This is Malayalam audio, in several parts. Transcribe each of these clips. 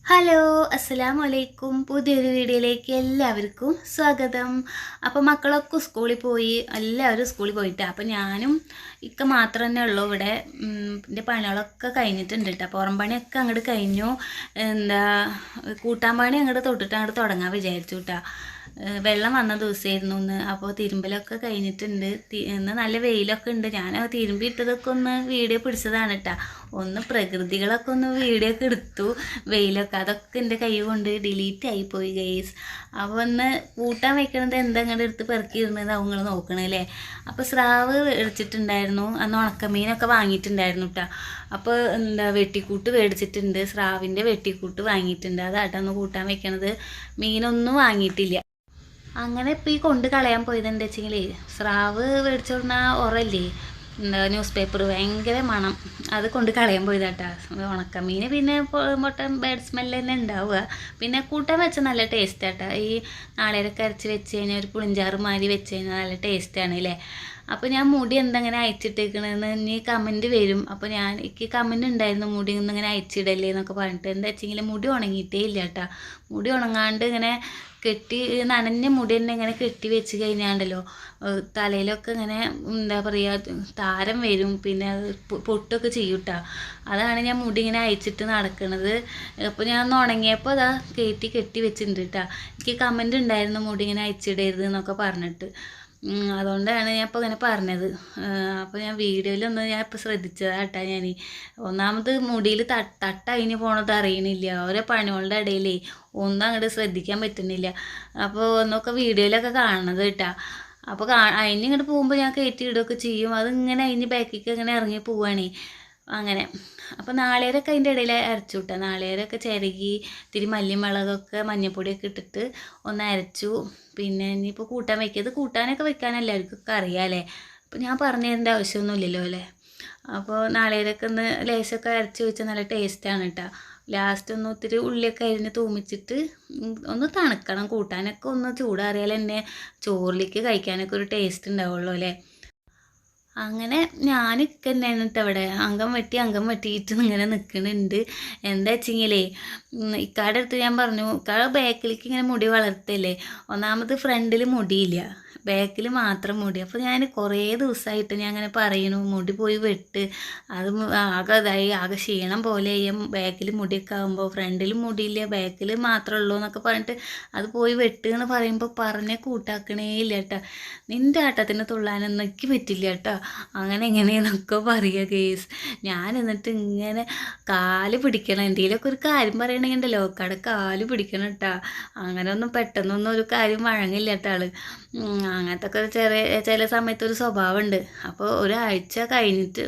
ഹലോ അസ്സലാമു അലൈക്കും. പുതിയൊരു വീഡിയോയിലേക്ക് എല്ലാവർക്കും സ്വാഗതം. അപ്പോൾ മക്കളൊക്കെ സ്കൂളിൽ പോയി, എല്ലാവരും സ്കൂളിൽ പോയിട്ടാണ്. അപ്പോൾ ഞാനും ഇക്ക മാത്രം തന്നെ ഉള്ളൂ ഇവിടെ. എൻ്റെ പണികളൊക്കെ കഴിഞ്ഞിട്ടുണ്ട് കേട്ടോ. പുറം പണിയൊക്കെ അങ്ങോട്ട് കഴിഞ്ഞു. കൂട്ടാൻ പണി അങ്ങോട്ട് തൊട്ടിട്ട് അങ്ങോട്ട് തുടങ്ങാൻ വിചാരിച്ചു കേട്ടോ. വെള്ളം വന്ന ദിവസമായിരുന്നു ഇന്ന്. അപ്പോൾ തിരുമ്പലൊക്കെ കഴിഞ്ഞിട്ടുണ്ട്. ഇന്ന് നല്ല വെയിലൊക്കെ ഉണ്ട്. ഞാൻ തിരുമ്പി ഇട്ടതൊക്കെ ഒന്ന് വീഡിയോ പിടിച്ചതാണ് കേട്ടോ. ഒന്ന് പ്രകൃതികളൊക്കെ ഒന്ന് വീഡിയോ ഒക്കെ എടുത്തു. വെയിലൊക്കെ അതൊക്കെ എൻ്റെ കൈ കൊണ്ട് ഡിലീറ്റ് ആയിപ്പോയി ഗൈസ്. അപ്പോൾ ഒന്ന് കൂട്ടാൻ വെക്കണത് എന്താ അങ്ങോട്ട് എടുത്ത് പെറുക്കിയിരുന്നത് അവങ്ങൾ നോക്കണല്ലേ. അപ്പോൾ സ്രാവ് മേടിച്ചിട്ടുണ്ടായിരുന്നു. അന്ന് ഉണക്കമീനൊക്കെ വാങ്ങിയിട്ടുണ്ടായിരുന്നു കേട്ടോ. അപ്പോൾ വെട്ടിക്കൂട്ട് മേടിച്ചിട്ടുണ്ട്. സ്രാവിൻ്റെ വെട്ടിക്കൂട്ട് വാങ്ങിയിട്ടുണ്ട്. അതാട്ടോ ഒന്ന് കൂട്ടാൻ വെക്കണത്. മീനൊന്നും വാങ്ങിയിട്ടില്ല. അങ്ങനെ ഇപ്പോൾ ഈ കൊണ്ട് കളയാൻ പോയത് എന്താ വെച്ചെങ്കിലേ, സ്രാവ് മേടിച്ചോടുന്ന ഉറല്ലേ, ന്യൂസ് പേപ്പർ ഭയങ്കര മണം, അത് കൊണ്ട് കളയാൻ പോയതാട്ടാ. ഉണക്കമീൻ പിന്നെ മൊട്ടൻ ബാഡ് സ്മെല്ല് തന്നെ ഉണ്ടാവുക. പിന്നെ കൂട്ടാൻ വെച്ചാൽ നല്ല ടേസ്റ്റാട്ടാ. ഈ നാളേരൊക്കെ അരച്ച് വെച്ച് കഴിഞ്ഞാൽ ഒരു പുളിഞ്ചാറ് മാതിരി വെച്ച് കഴിഞ്ഞാൽ നല്ല ടേസ്റ്റാണ് അല്ലേ. അപ്പോൾ ഞാൻ മുടി എന്തെങ്ങനെ അയച്ചിട്ടേക്കണെന്ന് ഇനി കമൻറ്റ് വരും. അപ്പോൾ എനിക്ക് കമൻറ്റ് ഉണ്ടായിരുന്നു മുടി ഒന്നിങ്ങനെ അയച്ചിടല്ലേ എന്നൊക്കെ പറഞ്ഞിട്ട്. എന്താ വെച്ചെങ്കിൽ മുടി ഉണങ്ങിയിട്ടേ ഇല്ല കേട്ടോ. മുടി ഉണങ്ങാണ്ട് ഇങ്ങനെ കെട്ടി, നനഞ്ഞ മുടി തന്നെ ഇങ്ങനെ കെട്ടി വെച്ച് കഴിഞ്ഞാണ്ടല്ലോ തലയിലൊക്കെ ഇങ്ങനെ എന്താ പറയുക, താരം വരും. പിന്നെ പൊട്ടൊക്കെ ചെയ്യും കേട്ടോ. അതാണ് ഞാൻ മുടി ഇങ്ങനെ അയച്ചിട്ട് നടക്കുന്നത്. അപ്പോൾ ഞാൻ ഒന്ന് ഉണങ്ങിയപ്പോൾ അതാ കെട്ടി വെച്ചിട്ടുണ്ട് കേട്ടോ. എനിക്ക് കമൻറ്റ് ഉണ്ടായിരുന്നു മുടി ഇങ്ങനെ അയച്ചിടരുത് എന്നൊക്കെ പറഞ്ഞിട്ട്. അതുകൊണ്ടാണ് ഞാൻ ഇപ്പോൾ ഇങ്ങനെ പറഞ്ഞത്. അപ്പോൾ ഞാൻ വീഡിയോയിലൊന്നും ഞാൻ ഇപ്പോൾ ശ്രദ്ധിച്ചതാട്ടാ. ഞാൻ ഒന്നാമത് മുടിയിൽ തട്ടഴിഞ്ഞ് പോണത് അറിയണില്ല. ഓരോ പണികളുടെ ഇടയിലേ ഒന്നും അങ്ങോട്ട് ശ്രദ്ധിക്കാൻ പറ്റുന്നില്ല. അപ്പോൾ ഒന്നൊക്കെ വീഡിയോയിലൊക്കെ കാണുന്നത് കേട്ടാ. അപ്പോൾ അഴിഞ്ഞിങ്ങോട്ട് പോകുമ്പോൾ ഞാൻ കയറ്റിയിടുകയൊക്കെ ചെയ്യും. അതിങ്ങനെ അഴിഞ്ഞ് ബാക്കിലേക്ക് ഇങ്ങനെ ഇറങ്ങി പോവുകയാണേ അങ്ങനെ. അപ്പോൾ നാളികേരമൊക്കെ അതിൻ്റെ ഇടയിൽ അരച്ചു വിട്ടാൽ, നാളികേരമൊക്കെ ചിരകി ഇത്തിരി മല്ലിമുളകൊക്കെ മഞ്ഞൾപ്പൊടിയൊക്കെ ഇട്ടിട്ട് ഒന്ന് അരച്ചു. പിന്നെ ഇനിയിപ്പോൾ കൂട്ടാൻ വയ്ക്കിയത്, കൂട്ടാനൊക്കെ വെക്കാൻ എല്ലാവർക്കൊക്കെ അറിയാമല്ലേ. അപ്പോൾ ഞാൻ പറഞ്ഞു തരേണ്ട ആവശ്യമൊന്നുമില്ലല്ലോ അല്ലേ. അപ്പോൾ നാളികേരമൊക്കെ ഒന്ന് ലേശമൊക്കെ അരച്ച് വെച്ചാൽ നല്ല ടേസ്റ്റാണ് കേട്ടോ. ലാസ്റ്റ് ഒന്ന് ഒത്തിരി ഉള്ളിയൊക്കെ അരിഞ്ഞ് തൂമിച്ചിട്ട് ഒന്ന് തണുക്കണം. കൂട്ടാനൊക്കെ ഒന്ന് ചൂടാറിയാൽ തന്നെ ചോറിലേക്ക് കഴിക്കാനൊക്കെ ഒരു ടേസ്റ്റ് ഉണ്ടാവുള്ളൂ അല്ലേ. അങ്ങനെ ഞാനൊക്കെ തന്നെയാണ് കേട്ടോ ഇവിടെ അംഗം വെട്ടിയിട്ട് ഇങ്ങനെ നിൽക്കുന്നുണ്ട്. എന്താ വെച്ചെങ്കിലേ, ഇക്കാടെ അടുത്ത് ഞാൻ പറഞ്ഞു, ഇക്കാടെ ബാക്കിലേക്ക് ഇങ്ങനെ മുടി വളർത്തല്ലേ. ഒന്നാമത് ഫ്രണ്ടിൽ മുടിയില്ല, ബാക്കിൽ മാത്രം മുടി. അപ്പോൾ ഞാൻ കുറേ ദിവസമായിട്ട് ഞാൻ അങ്ങനെ പറയണു മുടി പോയി വെട്ട്, അത് ആകെ ഇതായി, ആകെ ക്ഷീണം പോലെ ബാക്കിൽ മുടിയൊക്കെ ആകുമ്പോൾ. ഫ്രണ്ടിൽ മുടിയില്ല, ബാക്കിൽ മാത്രമേ ഉള്ളൂ എന്നൊക്കെ പറഞ്ഞിട്ട് അത് പോയി വെട്ട് എന്ന് പറയുമ്പോൾ പറഞ്ഞേ കൂട്ടാക്കണേ ഇല്ല കേട്ടോ. നിൻ്റെ ആട്ടത്തിന് തുള്ളാനൊന്നും എനിക്ക് പറ്റില്ല കേട്ടോ. അങ്ങനെ എങ്ങനെയെന്നൊക്കെ പറയുക കേസ്. ഞാൻ എന്നിട്ട് ഇങ്ങനെ കാല് പിടിക്കണം, എന്തെങ്കിലുമൊക്കെ ഒരു കാര്യം പറയണമെങ്കിണ്ടല്ലോ കട കാല് പിടിക്കണം കേട്ടോ. അങ്ങനെ ഒന്നും പെട്ടെന്നൊന്നും ഒരു കാര്യം വഴങ്ങില്ല കേട്ടോ ആള്. അങ്ങനത്തെ ഒക്കെ ചില സമയത്തൊരു സ്വഭാവമുണ്ട്. അപ്പോൾ ഒരാഴ്ച കഴിഞ്ഞിട്ട്,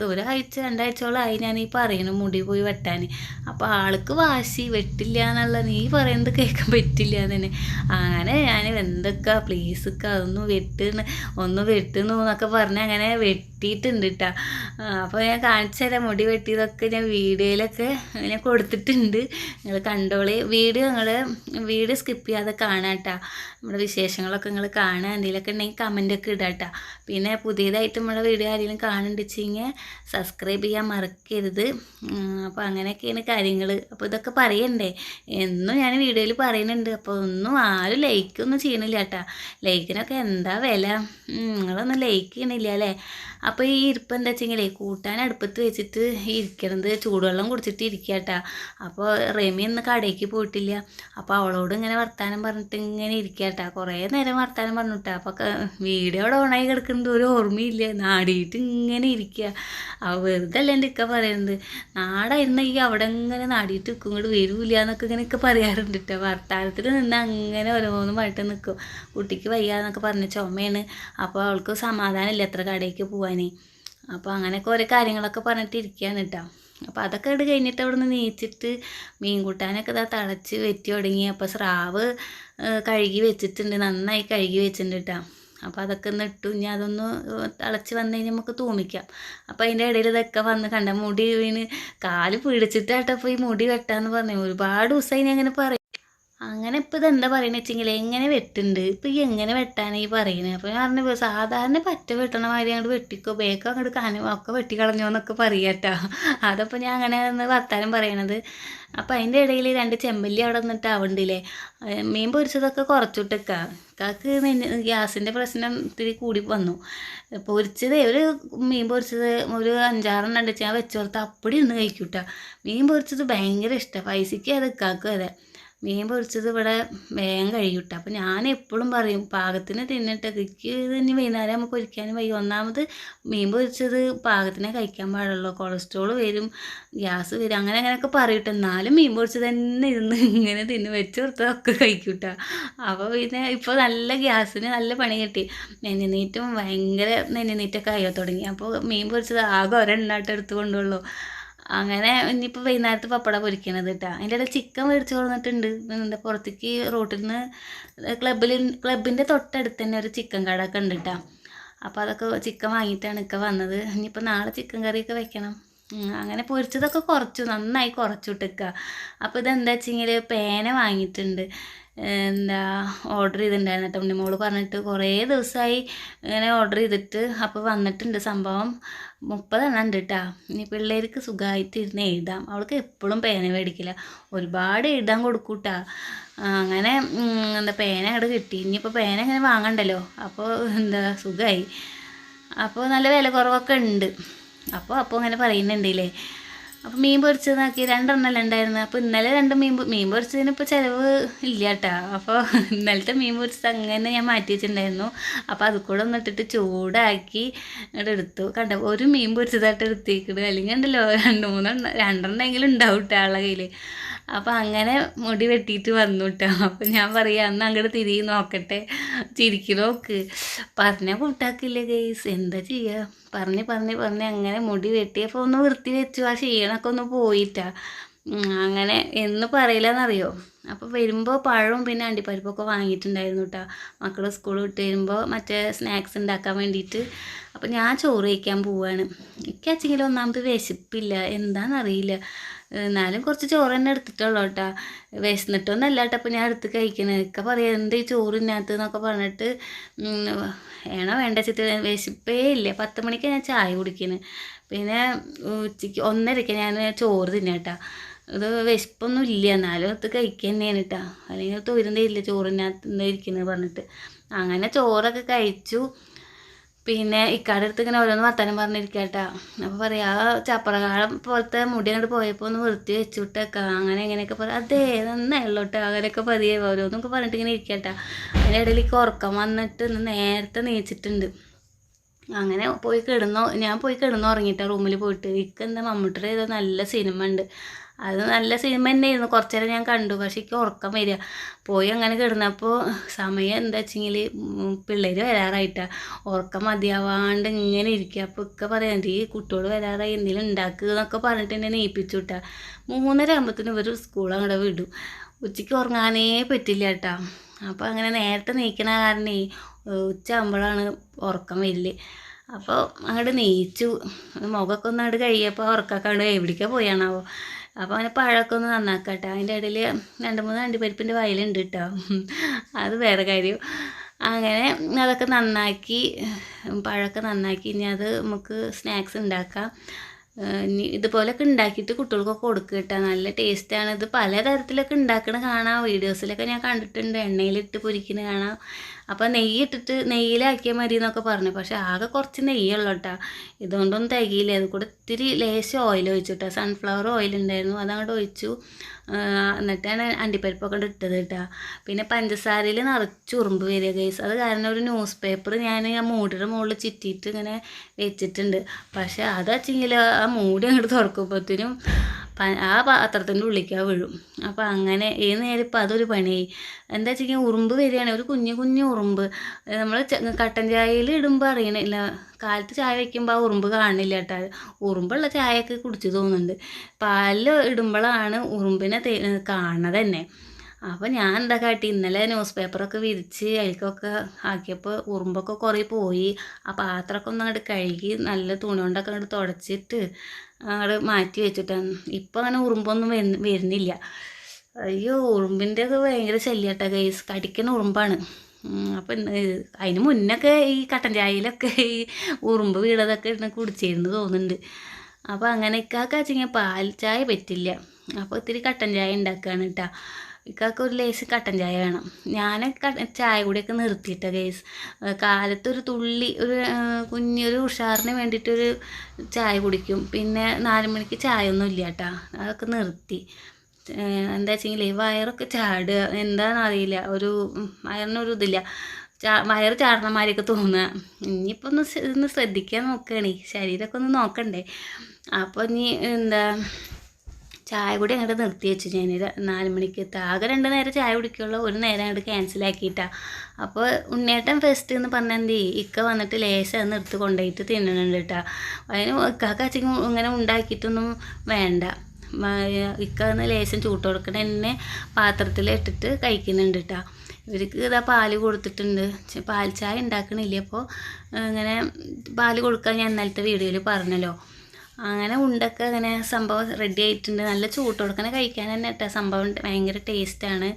രണ്ടാഴ്ചയോളം ആയി ഞാൻ ഈ പറയുന്നു മുടി പോയി വെട്ടാൻ. അപ്പോൾ ആൾക്ക് വാശി, വെട്ടില്ല എന്നുള്ള, നീ പറയുന്നത് കേൾക്കാൻ പറ്റില്ല തന്നെ. അങ്ങനെ ഞാൻ എന്തൊക്കെ പ്ലീസൊക്കെ ഒന്ന് വെട്ടുന്നു എന്നൊക്കെ പറഞ്ഞ് അങ്ങനെ വെട്ടിയിട്ടുണ്ട് കേട്ടോ. അപ്പോൾ ഞാൻ കാണിച്ചു തരാം മുടി വെട്ടിയതൊക്കെ. ഞാൻ വീഡിയോയിലൊക്കെ ഞാൻ കൊടുത്തിട്ടുണ്ട്, നിങ്ങൾ കണ്ടോളി. വീഡിയോ സ്കിപ്പ് ചെയ്യാതെ കാണാം കേട്ടോ. നമ്മുടെ വിശേഷങ്ങളൊക്കെ നിങ്ങൾ കാണുക. എന്തെങ്കിലുമൊക്കെ ഉണ്ടെങ്കിൽ കമൻറ്റൊക്കെ ഇടാം കേട്ടോ. പിന്നെ പുതിയതായിട്ട് നമ്മുടെ വീഡിയോ ആരെങ്കിലും കാണുന്നുണ്ടെങ്കിൽ സബ്സ്ക്രൈബ് ചെയ്യാൻ മറക്കരുത്. അപ്പോൾ അങ്ങനെയൊക്കെയാണ് കാര്യങ്ങൾ. അപ്പോൾ ഇതൊക്കെ പറയണ്ടേ, എന്നും ഞാൻ വീഡിയോയിൽ പറയുന്നുണ്ട്. അപ്പോൾ ഒന്നും ആരും ലൈക്കൊന്നും ചെയ്യണില്ല കേട്ടോ. ലൈക്കിനൊക്കെ എന്താ വില, നിങ്ങളൊന്നും ലൈക്ക് ചെയ്യണില്ല അല്ലേ. അപ്പോൾ ഈ ഇരിപ്പം എന്താ വെച്ചെങ്കിലേ, കൂട്ടാൻ അടുപ്പത്ത് വെച്ചിട്ട് ഇരിക്കണത്, ചൂടുവെള്ളം കുടിച്ചിട്ട് ഇരിക്കുക കേട്ടോ. അപ്പോൾ റെമി ഇന്ന് കടയ്ക്ക് പോയിട്ടില്ല. അപ്പോൾ അവളോട് ഇങ്ങനെ വർത്താനം പറഞ്ഞിട്ട് ഇങ്ങനെ ഇരിക്കുക കേട്ടോ. കുറേ നേരം വർത്താനം പറഞ്ഞു കേട്ടോ. അപ്പോൾ വീഡിയോ അവിടെ ഓണായി കിടക്കുന്നത് ഒരു ഓർമ്മയില്ല, നാടിയിട്ട് ഇങ്ങനെ ഇരിക്കുക. വെറുതെ അല്ല എൻ്റെ ഇക്ക പറയുന്നത്, നാടായിരുന്നെങ്കിൽ അവിടെ ഇങ്ങനെ നാടിയിട്ട് നിൽക്കും, ഇങ്ങോട്ട് വരൂല്ല എന്നൊക്കെ ഇങ്ങനെയൊക്കെ പറയാറുണ്ട് കേട്ടോ. വർത്താനത്തിൽ നിന്ന് അങ്ങനെ ഓരോന്നുമായിട്ട് നിൽക്കും. കുട്ടിക്ക് വയ്യാന്നൊക്കെ പറഞ്ഞ് ചുമയാണ്. അപ്പോൾ അവൾക്ക് സമാധാനമില്ല എത്ര കടയ്ക്ക് പോകാനേ. അപ്പോൾ അങ്ങനെയൊക്കെ ഓരോ കാര്യങ്ങളൊക്കെ പറഞ്ഞിട്ട് ഇരിക്കുകയാണ് കേട്ടോ. അപ്പോൾ അതൊക്കെ ഇട്ട് കഴിഞ്ഞിട്ട് അവിടെ നിന്ന് നീച്ചിട്ട് മീൻ കൂട്ടാനൊക്കെ ഇതാ തിളച്ച് വെറ്റി തുടങ്ങി. അപ്പോൾ സ്രാവ് കഴുകി വെച്ചിട്ടുണ്ട്, നന്നായി കഴുകി വെച്ചിട്ടുണ്ട് കേട്ടോ. അപ്പോൾ അതൊക്കെ ഒന്ന് ഇട്ടു. ഇനി അതൊന്ന് തിളച്ച് വന്നു കഴിഞ്ഞാൽ നമുക്ക് തൂമിക്കാം. അപ്പോൾ അതിൻ്റെ ഇടയിൽ ഇതൊക്കെ വന്ന് കണ്ട മുടി വീണ് കാല് പിടിച്ചിട്ടാട്ടോ. അപ്പോൾ ഈ മുടി വെട്ടാന്ന് പറഞ്ഞു ഒരുപാട് ദിവസമായി ഞാൻ അങ്ങനെ പറയും. അങ്ങനെ ഇപ്പോൾ ഇതെന്താ പറയണത് വെച്ചെങ്കിൽ എങ്ങനെ വെട്ടുണ്ട് ഇപ്പോൾ ഈ എങ്ങനെ വെട്ടാനാണ് ഈ പറയുന്നത്. അപ്പോൾ ഞാൻ പറഞ്ഞു സാധാരണ പറ്റ വെട്ടണ മാതിരി അങ്ങോട്ട് വെട്ടിക്കോ ബേക്ക് അങ്ങോട്ട് ഒക്കെ വെട്ടിക്കളഞ്ഞോ എന്നൊക്കെ പറയാട്ടോ. അതപ്പോൾ ഞാൻ അങ്ങനെ ഒന്ന് വർത്താനം പറയണത്. അപ്പോൾ അതിൻ്റെ ഇടയിൽ 2 ചെമ്പല്ലി അവിടെ നിന്നിട്ട് ആവണ്ടില്ലേ. മീൻ പൊരിച്ചതൊക്കെ കുറച്ചിട്ടേക്കാ. കാക്ക് ഗ്യാസിൻ്റെ പ്രശ്നം ഇത്തിരി കൂടി വന്നു. പൊരിച്ചത് ഒരു മീൻ പൊരിച്ചത് ഒരു 5-6 ഉണ്ട് ഞാൻ വെച്ചോർത്ത് അപ്പടി ഇന്ന് കഴിക്കൂട്ടാ. മീൻ പൊരിച്ചത് ഭയങ്കര ഇഷ്ടമാണ്. പൈസയ്ക്ക് അത് ഇക്കാക്കും അതെ. മീൻ പൊരിച്ചത് ഇവിടെ വേഗം കഴിയൂട്ട. അപ്പോൾ ഞാൻ എപ്പോഴും പറയും പാകത്തിന് തിന്നിട്ട് കിക്ക് ഇനി വൈകുന്നേരം നമുക്ക് പൊരിക്കാനും വയ്യ. ഒന്നാമത് മീൻ പൊരിച്ചത് പാകത്തിനെ കഴിക്കാൻ പാടുള്ളൂ, കൊളസ്ട്രോൾ വരും, ഗ്യാസ് വരും, അങ്ങനെയൊക്കെ പറയട്ടെ. എന്നാലും മീൻ പൊരിച്ചത് തന്നെ ഇരുന്ന് ഇങ്ങനെ തിന്ന് വെച്ച് കൊടുത്തതൊക്കെ കഴിക്കൂട്ട. അപ്പോൾ പിന്നെ ഇപ്പോൾ നല്ല ഗ്യാസിന് നല്ല പണി കിട്ടി. നെഞ്ഞുനീറ്റും ഭയങ്കര നെഞ്ഞുനീറ്റൊക്കെ ആയോ തുടങ്ങി. അപ്പോൾ മീൻ പൊരിച്ചത് ആകെ ഒരെണ്ണായിട്ട് എടുത്ത് കൊണ്ടുള്ളൂ. അങ്ങനെ ഇനിയിപ്പോൾ വൈകുന്നേരത്ത് പപ്പട പൊരിക്കണത് കേട്ടോ. അതിൻ്റെ ഇടയിൽ ചിക്കൻ മേടിച്ച് കൊടുത്തിട്ടുണ്ട്. എന്താ പുറത്തേക്ക് റോട്ടിൽ നിന്ന് ക്ലബിൻ്റെ തൊട്ടടുത്ത് തന്നെ ഒരു ചിക്കൻ കടയൊക്കെ ഉണ്ട് കേട്ടോ. അപ്പോൾ അതൊക്കെ ചിക്കൻ വാങ്ങിയിട്ടാണ് ഇക്ക വന്നത്. ഇനിയിപ്പോൾ നാളെ ചിക്കൻ കറിയൊക്കെ വെക്കണം. അങ്ങനെ പൊരിച്ചതൊക്കെ നന്നായി കുറച്ചു ഇട്ടേക്കുക. അപ്പോൾ ഇതെന്താ വെച്ചെങ്കിൽ പേന വാങ്ങിയിട്ടുണ്ട്. എന്താ ഓർഡർ ചെയ്തിട്ടുണ്ടായിരുന്നു കേട്ടോ. ഉണ്ണിമോള് പറഞ്ഞിട്ട് കുറേ ദിവസമായി ഇങ്ങനെ ഓർഡർ ചെയ്തിട്ട്. അപ്പോൾ വന്നിട്ടുണ്ട് സംഭവം. 30 എണ്ണം ഉണ്ട് കേട്ടോ. ഇനി പിള്ളേർക്ക് സുഖമായിട്ട് ഇരുന്ന് എഴുതാം. അവൾക്ക് എപ്പോഴും പേന മേടിക്കില്ല, ഒരുപാട് എഴുതാൻ കൊടുക്കൂട്ടാ. അങ്ങനെ എന്താ പേന അങ്ങോട്ട് കിട്ടി. ഇനിയിപ്പോൾ പേന ഇങ്ങനെ വാങ്ങണ്ടല്ലോ. അപ്പോൾ എന്താ സുഖമായി. അപ്പോൾ നല്ല വില കുറവൊക്കെ ഉണ്ട്. അപ്പോൾ അങ്ങനെ പറയുന്നുണ്ടല്ലേ. അപ്പോൾ മീൻ പൊരിച്ചത് നോക്കി 2 എണ്ണമല്ലേ ഉണ്ടായിരുന്നു. അപ്പോൾ ഇന്നലെ 2 മീൻ പൊരിച്ചതിന് ഇപ്പോൾ ചിലവ് ഇല്ല കേട്ടോ. അപ്പോൾ ഇന്നലത്തെ മീൻ പൊരിച്ചത് അങ്ങനെ ഞാൻ മാറ്റി വെച്ചിട്ടുണ്ടായിരുന്നു. അപ്പോൾ അത് കൂടെ ഒന്നിട്ടിട്ട് ചൂടാക്കി ഇങ്ങോട്ട് എടുത്തു. കണ്ട ഒരു മീൻ പൊരിച്ചതായിട്ട് എടുത്തേക്കുന്നത്. അല്ലെങ്കിൽ ഉണ്ടല്ലോ 2 എണ്ണമെങ്കിലും ഉണ്ടാവും കേട്ടോ ആളുടെ കയ്യിൽ. അപ്പോൾ അങ്ങനെ മുടി വെട്ടിയിട്ട് വന്നു കേട്ടോ. അപ്പോൾ ഞാൻ പറയാം അന്ന് അങ്ങോട്ട് തിരികെ നോക്കട്ടെ, ചിരിക്കണോക്ക് പറഞ്ഞാൽ കൂട്ടാക്കില്ലേ ഗെയ്സ്, എന്താ ചെയ്യുക. പറഞ്ഞ് അങ്ങനെ മുടി വെട്ടിയപ്പോൾ ഒന്ന് വൃത്തി വെച്ചു. ആ ക്ഷീണമൊക്കെ ഒന്ന് പോയിട്ടാ. അങ്ങനെ എന്ന് പറയില്ലെന്നറിയോ. അപ്പോൾ വരുമ്പോൾ പഴവും പിന്നെ അണ്ടിപ്പരിപ്പൊക്കെ വാങ്ങിയിട്ടുണ്ടായിരുന്നു കേട്ടോ. മക്കൾ സ്കൂൾ വിട്ട് വരുമ്പോൾ മറ്റേ സ്നാക്സ് ഉണ്ടാക്കാൻ വേണ്ടിയിട്ട്. അപ്പോൾ ഞാൻ ചോറ് കഴിക്കാൻ പോവുകയാണ്. എനിക്കാച്ചെങ്കിലും ഒന്നാമത് വിശപ്പില്ല, എന്താണെന്നറിയില്ല. എന്നാലും കുറച്ച് ചോറ് തന്നെ എടുത്തിട്ടുള്ളൂ കേട്ടോ. വിശന്നിട്ടൊന്നല്ല കേട്ടോ അപ്പോൾ ഞാൻ എടുത്ത് കഴിക്കുന്നത്. ഒക്കെ പറയാം എന്ത് ഈ ചോറിനകത്ത് എന്നൊക്കെ പറഞ്ഞിട്ട് വേണ്ട വെച്ചിട്ട് വിശപ്പേ ഇല്ല. 10 മണിക്ക് ഞാൻ ചായ കുടിക്കുന്നത്. പിന്നെ ഉച്ചയ്ക്ക് 1:30 ഞാൻ ചോറ് തിന്നേട്ടാ. ഇത് വിശപ്പൊന്നും ഇല്ല, എന്നാലും അത് കഴിക്കുക തന്നെയാണ് കേട്ടോ. അല്ലെങ്കിൽ തൊരുന്നേ ഇല്ല ചോറിനകത്ത് ഇരിക്കുന്നത് പറഞ്ഞിട്ട്. അങ്ങനെ ചോറൊക്കെ കഴിച്ചു. പിന്നെ ഇക്കാടെ അടുത്ത് ഇങ്ങനെ ഓരോന്ന് വർത്താനം പറഞ്ഞിരിക്കുക കേട്ടോ. അപ്പോൾ പറയാം ആ ചപ്പറകാലം പോലത്തെ മുടി അങ്ങോട്ട് പോയപ്പോൾ ഒന്ന് വൃത്തി വെച്ചു വിട്ടേക്കാം, അങ്ങനെ ഇങ്ങനെയൊക്കെ പറയാം. അതേ നന്നായുള്ളൂ കേട്ടോ. അങ്ങനെയൊക്കെ പതിയെ ഓരോന്നൊക്കെ പറഞ്ഞിട്ട് ഇങ്ങനെ ഇരിക്കുക കേട്ടോ. അതിൻ്റെ ഇടയിലേക്ക് ഉറക്കം വന്നിട്ട് നേരത്തെ നീച്ചിട്ടുണ്ട്. അങ്ങനെ ഞാൻ പോയി കിടന്നുറങ്ങിയിട്ടാ റൂമിൽ പോയിട്ട്. എന്താ മമ്മൂട്ടിയുടെ ഏതോ നല്ല സിനിമ ഉണ്ട്, അത് നല്ല സിനിമ തന്നെയായിരുന്നു. കുറച്ച് നേരം ഞാൻ കണ്ടു, പക്ഷേ എനിക്ക് ഉറക്കം വരിക. പോയി അങ്ങനെ കിടന്നപ്പോൾ സമയം എന്താ വെച്ചെങ്കിൽ പിള്ളേർ വരാറായിട്ടാണ്. ഉറക്കം മതിയാവാണ്ട് ഇങ്ങനെ ഇരിക്കുക. അപ്പോൾ ഒക്കെ പറയാം ഈ കുട്ടികൾ വരാറായി എന്തെങ്കിലും ഉണ്ടാക്കുക എന്നൊക്കെ പറഞ്ഞിട്ട് എന്നെ നീപ്പിച്ചു വിട്ടാ. 3:30 ആകുമ്പോഴത്തേനും ഇവർ സ്കൂൾ അങ്ങോട്ട് വിടും. ഉച്ചയ്ക്ക് ഉറങ്ങാനേ പറ്റില്ല കേട്ടോ. അപ്പോൾ അങ്ങനെ നേരത്തെ നീക്കണ കാരണേ ഉച്ച ആകുമ്പോഴാണ് ഉറക്കം വരില്ല. അപ്പോൾ അങ്ങോട്ട് നീച്ചു. മുഖമൊക്കെ ഒന്ന് അങ്ങോട്ട് കഴിയപ്പോൾ ഉറക്കൊക്കെ അങ്ങോട്ട് എവിടേക്കാണ് പോയാണാവോ. അപ്പോൾ അങ്ങനെ പഴമൊക്കെ ഒന്ന് നന്നാക്കട്ടെ. അതിൻ്റെ ഇടയിൽ 2-3 അണ്ടിപ്പരിപ്പിൻ്റെ വയലുണ്ട് കേട്ടോ. അത് വേറെ കാര്യം. അങ്ങനെ അതൊക്കെ നന്നാക്കി, പഴമൊക്കെ നന്നാക്കി ഇനി അത് നമുക്ക് സ്നാക്സ് ഉണ്ടാക്കാം. ഇനി ഇതുപോലൊക്കെ ഉണ്ടാക്കിയിട്ട് കുട്ടികൾക്കൊക്കെ കൊടുക്കുക കേട്ടോ. നല്ല ടേസ്റ്റാണ്. ഇത് പലതരത്തിലൊക്കെ ഉണ്ടാക്കണ കാണാം, വീഡിയോസിലൊക്കെ ഞാൻ കണ്ടിട്ടുണ്ട്. എണ്ണയിലിട്ട് പൊരിക്കുന്നത് കാണാം. അപ്പോൾ നെയ്യിലാക്കിയാൽ മതി എന്നൊക്കെ പറഞ്ഞു. പക്ഷേ ആകെ കുറച്ച് നെയ്യുള്ളൂ കേട്ടോ. ഇതുകൊണ്ടൊന്നും തികയില്ല. അത് കൂടെ ഇത്തിരി ലേശം ഓയിൽ ഒഴിച്ചു കേട്ടോ. സൺഫ്ലവർ ഓയിൽ ഉണ്ടായിരുന്നു, അതങ്ങോട്ട് ഒഴിച്ചു. എന്നിട്ടാണ് അണ്ടിപ്പരിപ്പൊക്കെ ഇട്ടത് കേട്ടോ. പിന്നെ പഞ്ചസാരയിൽ നിറച്ച് ഉറുമ്പ് വരിക ഗൈസ്. അത് കാരണം ഒരു ന്യൂസ് പേപ്പർ ഞാൻ ആ മൂടിയുടെ മുകളിൽ ചുറ്റിയിട്ട് ഇങ്ങനെ വെച്ചിട്ടുണ്ട്. പക്ഷേ അത് വെച്ചെങ്കിൽ ആ മൂടി അങ്ങോട്ട് തുറക്കുമ്പോഴത്തേനും ആ പാത്രത്തിൻ്റെ ഉള്ളിലേക്ക് വീഴും. അപ്പോൾ അങ്ങനെ നേരം ഇപ്പം അതൊരു പണിയായി. എന്താ വെച്ചാൽ ഉറുമ്പ് വരികയാണ്, ഒരു കുഞ്ഞു ഉറുമ്പ്. നമ്മൾ കട്ടൻ ചായയിൽ ഇടുമ്പോൾ അറിയണില്ല, കാലത്ത് ചായ വയ്ക്കുമ്പോൾ ആ ഉറുമ്പ് കാണില്ല കേട്ടോ. ഉറുമ്പുള്ള ചായയൊക്കെ കുടിച്ചു തോന്നുന്നുണ്ട്. പാലിൽ ഇടുമ്പോഴാണ് ഉറുമ്പിനെ കാണുന്നത് തന്നെ. അപ്പോൾ ഞാൻ എന്താ കാട്ടി, ഇന്നലെ ന്യൂസ് പേപ്പറൊക്കെ വിരിച്ച് അതിലേക്കൊക്കെ ആക്കിയപ്പോൾ ഉറുമ്പൊക്കെ കുറേ പോയി. ആ പാത്രമൊക്കെ ഒന്ന് അങ്ങോട്ട് കഴുകി നല്ല തുണി കൊണ്ടൊക്കെ അങ്ങോട്ട് തുടച്ചിട്ട് അങ്ങോട്ട് മാറ്റി വെച്ചിട്ടാണ്. ഇപ്പം അങ്ങനെ ഉറുമ്പൊന്നും വരുന്നില്ല. അയ്യോ ഉറുമ്പിൻ്റെ ഒക്കെ ഭയങ്കര ശല്യട്ടാ ഗൈസ്, കടിക്കുന്ന ഉറുമ്പാണ്. അപ്പം അതിന് മുന്നൊക്കെ ഈ കട്ടൻ ചായയിലൊക്കെ ഈ ഉറുമ്പ് വീണതൊക്കെ ഇരുന്ന് കുടിച്ചിരുന്നു തോന്നുന്നുണ്ട്. അപ്പോൾ അങ്ങനെ ഇക്കാക്കാച്ചിങ്ങ പാൽ ചായ പറ്റില്ല, അപ്പോൾ ഇത്തിരി കട്ടൻ ചായ ഉണ്ടാക്കുകയാണ് കേട്ടോ. ഇക്കാക്ക് ഒരു ലേസ് കട്ടൻ ചായ വേണം. ഞാൻ ചായ കൂടിയൊക്കെ നിർത്തിയിട്ട ഗൈസ്. കാലത്തൊരു തുള്ളി കുഞ്ഞൊരു ഉഷാറിന് വേണ്ടിയിട്ടൊരു ചായ കുടിക്കും. പിന്നെ 4 മണിക്ക് ചായ ഒന്നും ഇല്ല കേട്ടോ, അതൊക്കെ നിർത്തി. എന്താ വെച്ചെങ്കിൽ വയറൊക്കെ ചാടുക, എന്താണെന്ന് അറിയില്ല, വയറിനൊരു ഇതില്ല, വയറ് ചാടണമാതിരിയൊക്കെ തോന്നുക. ഇനിയിപ്പോൾ ഒന്ന് ശ്രദ്ധിക്കാൻ നോക്കുകയാണ്, ശരീരമൊക്കെ ഒന്ന് നോക്കണ്ടേ. അപ്പോൾ ഇനി എന്താ ചായ കൂടി അങ്ങോട്ട് നിർത്തി വെച്ചു ഞാൻ. 4 മണിക്ക് ആകെ 2 നേരം ചായ കുടിക്കുള്ളൂ, ഒരു നേരം അങ്ങോട്ട് ക്യാൻസലാക്കിയിട്ടാണ്. അപ്പോൾ ഉണ്ണേട്ടൻ ഫെസ്റ്റ് എന്ന് പറഞ്ഞാൽ എന്ത് ഇക്ക വന്നിട്ട് ലേശം ഒന്ന് എടുത്ത് കൊണ്ടുപോയിട്ട് തിന്നണുണ്ട് കേട്ടോ. അതിന് ഇക്കാച്ചി ഇങ്ങനെ ഉണ്ടാക്കിയിട്ടൊന്നും വേണ്ട, ഇക്കന്ന് ലേശം ചൂട്ട് കൊടുക്കണ എന്നെ പാത്രത്തിലിട്ടിട്ട് കഴിക്കുന്നുണ്ട് കേട്ടോ. ഇവർക്ക് ഇതാ പാല് കൊടുത്തിട്ടുണ്ട്, പാൽ ചായ ഉണ്ടാക്കണില്ല. അപ്പോൾ ഇങ്ങനെ പാല് കൊടുക്കാൻ ഞാൻ ഇന്നലത്തെ വീഡിയോയിൽ പറഞ്ഞല്ലോ. അങ്ങനെ ഉണ്ടൊക്കെ അങ്ങനെ സംഭവം റെഡി ആയിട്ടുണ്ട്. നല്ല ചൂട്ട് കൊടുക്കണ കഴിക്കാൻ തന്നെ കേട്ടോ, സംഭവം ഭയങ്കര ടേസ്റ്റാണ്.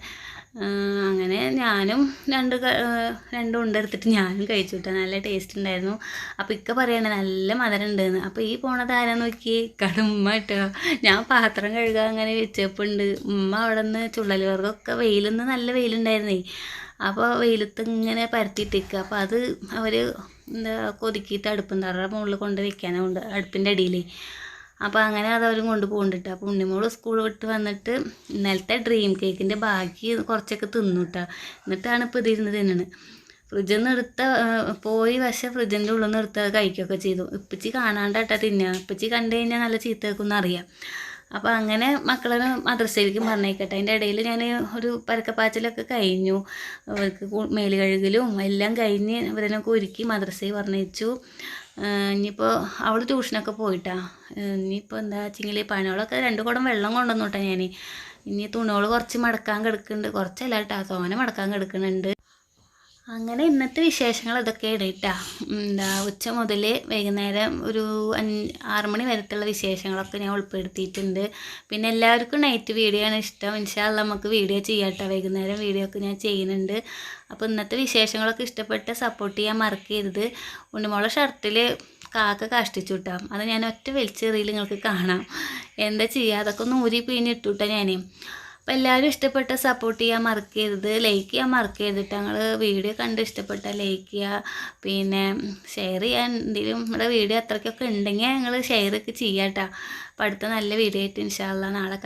അങ്ങനെ ഞാനും രണ്ട് ഉണ്ട എടുത്തിട്ട് ഞാനും കഴിച്ചു കേട്ടോ, നല്ല ടേസ്റ്റ് ഉണ്ടായിരുന്നു. അപ്പോൾ ഇക്ക പറയണേ നല്ല മധുരം ഉണ്ടെന്ന്. അപ്പോൾ ഈ പോണത് ആരാ നോക്കി, കടുമ്മ കേട്ടോ. ഞാൻ പാത്രം കഴുകാൻ അങ്ങനെ വെച്ചപ്പോണ്ട് ഉമ്മ അവിടെ നിന്ന് ചുള്ളൽ വർഗ്ഗമൊക്കെ വെയിലൊന്ന് നല്ല വെയിലുണ്ടായിരുന്നേ. അപ്പോൾ വെയിലത്ത് ഇങ്ങനെ പരത്തിയിട്ടേക്കുക. അപ്പോൾ അത് അവർ എന്താ കൊതുക്കിയിട്ട് അടുപ്പും തറ മുകളിൽ കൊണ്ട് വെക്കാനുണ്ട്, അടുപ്പിൻ്റെ അടിയിൽ. അപ്പോൾ അങ്ങനെ അതവരും കൊണ്ട് പോകുന്നുണ്ട്. അപ്പോൾ ഉണ്ണിമോള് സ്കൂൾ വിട്ട് വന്നിട്ട് ഇന്നലത്തെ ഡ്രീം കേക്കിൻ്റെ ബാക്കി കുറച്ചൊക്കെ തിന്നു കേട്ടോ. എന്നിട്ടാണ് ഇപ്പോൾ ഇതിരുന്ന് തിന്നണത്. ഫ്രിഡ്ജിൽ നിന്ന് പോയി പക്ഷേ ഫ്രിഡ്ജിൻ്റെ ഉള്ളിൽ നിന്ന് എടുത്ത് കഴിക്കുകയൊക്കെ ചെയ്തു. ഇപ്പച്ചി കാണാണ്ടാട്ടാ തിന്നുക, ഇപ്പച്ചി കണ്ടു കഴിഞ്ഞാൽ നല്ല ചീത്ത കേൾക്കുമെന്ന് അറിയാം. അപ്പോൾ അങ്ങനെ മക്കളെ മദ്രസയിലേക്കും പറഞ്ഞേക്കട്ടെ. അതിൻ്റെ ഇടയിൽ ഞാൻ ഒരു പരക്കപ്പാച്ചിലൊക്കെ കഴിഞ്ഞു, അവർക്ക് മേല് കഴുകലും എല്ലാം കഴിഞ്ഞ് ഇവരനൊക്കെ ഒരുക്കി മദ്രസയിൽ പറഞ്ഞയച്ചു. ഇനിയിപ്പോൾ അവൾ ട്യൂഷനൊക്കെ പോയിട്ടാ. ഇനിയിപ്പോൾ എന്താ വെച്ചെങ്കിൽ പണികളൊക്കെ 2 കുടം വെള്ളം കൊണ്ടുവന്നു കേട്ടോ ഞാൻ. ഇനി തുണികൾ കുറച്ച് മടക്കാൻ കിടക്കുന്നുണ്ട്, കുറച്ചല്ല കേട്ടോ, തോനെ മടക്കാൻ കിടക്കുന്നുണ്ട്. അങ്ങനെ ഇന്നത്തെ വിശേഷങ്ങൾ ഇതൊക്കെയാണ് കേട്ടോ. എന്താ ഉച്ച മുതൽ വൈകുന്നേരം ഒരു 6 മണി വരത്തുള്ള വിശേഷങ്ങളൊക്കെ ഞാൻ ഉൾപ്പെടുത്തിയിട്ടുണ്ട്. പിന്നെ എല്ലാവർക്കും നൈറ്റ് വീഡിയോ ആണ് ഇഷ്ടം, ഇൻഷാ അല്ലാ നമുക്ക് വീഡിയോ ചെയ്യാം കേട്ടോ. വൈകുന്നേരം വീഡിയോ ഒക്കെ ഞാൻ ചെയ്യുന്നുണ്ട്. അപ്പോൾ ഇന്നത്തെ വിശേഷങ്ങളൊക്കെ ഇഷ്ടപ്പെട്ട് സപ്പോർട്ട് ചെയ്യാൻ മറക്കരുത്. ഉണ്ണിമോളെ ഷർട്ടിൽ കാക്ക കഷ്ടിച്ചു കേട്ടോ, അത് ഞാൻ ഒറ്റ വലിച്ചെറിയിൽ നിങ്ങൾക്ക് കാണാം. എന്താ ചെയ്യുക, അതൊക്കെ ഒന്ന് ഊരി പിഴിഞ്ഞിട്ടു കേട്ടോ ഞാൻ. അപ്പോൾ എല്ലാവരും ഇഷ്ടപ്പെട്ട സപ്പോർട്ട് ചെയ്യാൻ മറക്കരുത്, ലൈക്ക് ചെയ്യാൻ മറക്കരുത് കേട്ടോ. ഞങ്ങൾ വീഡിയോ കണ്ട് ഇഷ്ടപ്പെട്ടാൽ ലൈക്ക് ചെയ്യുക, പിന്നെ ഷെയർ ചെയ്യാൻ എന്തെങ്കിലും നമ്മുടെ വീഡിയോ അത്രയ്ക്കൊക്കെ ഉണ്ടെങ്കിൽ ഞങ്ങൾ ഷെയറൊക്കെ ചെയ്യാം കേട്ടോ. അപ്പോൾ അടുത്ത നല്ല വീഡിയോ ആയിട്ട് ഇൻഷാ അല്ലാ നാളെ